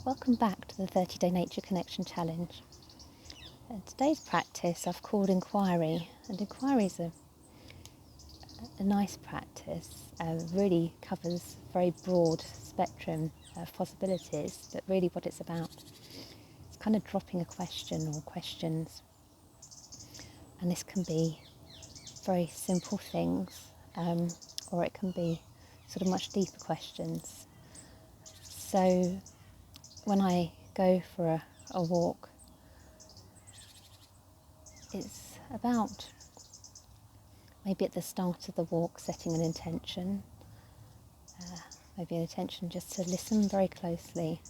Welcome back to the 30-Day Nature Connection Challenge. Today's practice I've called Enquiry, and Enquiry is a nice practice. Really covers a very broad spectrum of possibilities, but really what it's about is kind of dropping a question or questions. And this can be very simple things, or it can be sort of much deeper questions. So when I go for a walk, it's about maybe at the start of the walk setting an intention, maybe an intention just to listen very closely,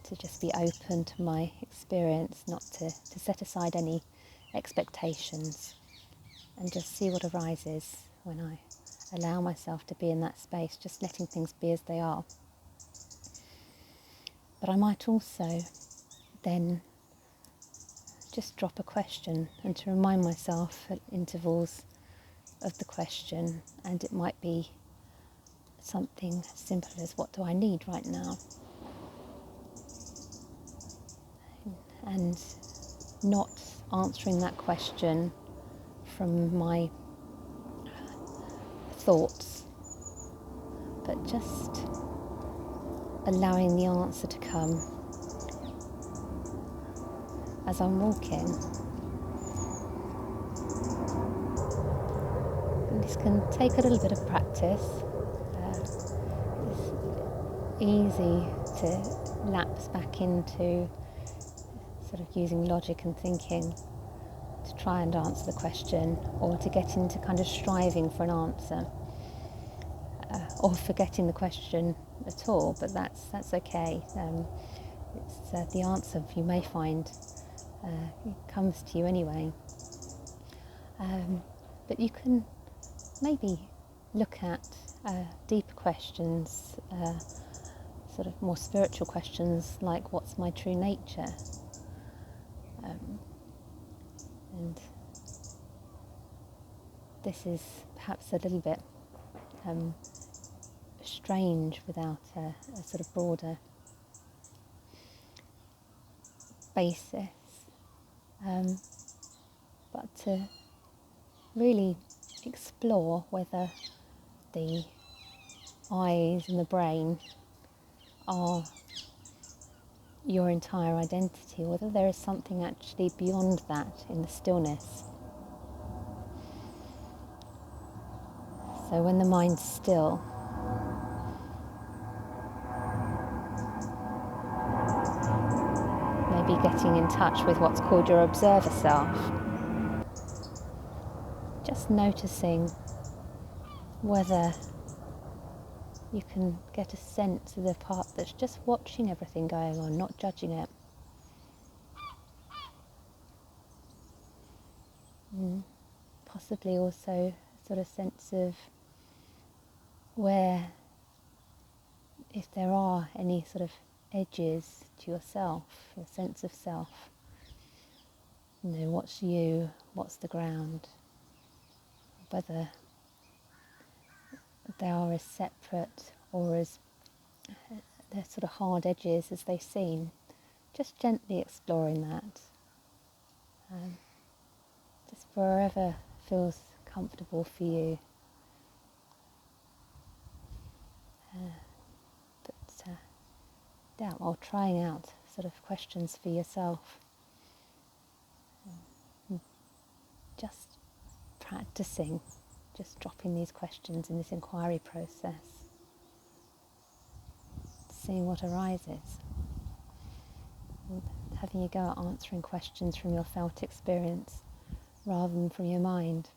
to just be open to my experience, not to set aside any expectations, and just see what arises when I allow myself to be in that space, just letting things be as they are. But I might also then just drop a question and to remind myself at intervals of the question, and it might be something as simple as, what do I need right now? And not answering that question from my thoughts, but just allowing the answer to come as I'm walking. And this can take a little bit of practice. It's easy to lapse back into sort of using logic and thinking to try and answer the question, or to get into kind of striving for an answer, or forgetting the question at all, but that's okay. It's the answer you may find it comes to you anyway. But you can maybe look at deeper questions, sort of more spiritual questions, like what's my true nature? And this is perhaps a little bit strange without a sort of broader basis, but to really explore whether the eyes and the brain are your entire identity, or whether there is something actually beyond that in the stillness. So when the mind's still, maybe getting in touch with what's called your observer self. Just noticing whether you can get a sense of the part that's just watching everything going on, not judging it. Possibly also a sort of sense of where, if there are any sort of edges to yourself, your sense of self. What's you, what's the ground, whether they are as separate or as they're sort of hard edges as they seem. Just gently exploring that. Just wherever feels comfortable for you. While trying out sort of questions for yourself. Just practicing, just dropping these questions in this inquiry process. Seeing what arises. And having you go out answering questions from your felt experience rather than from your mind.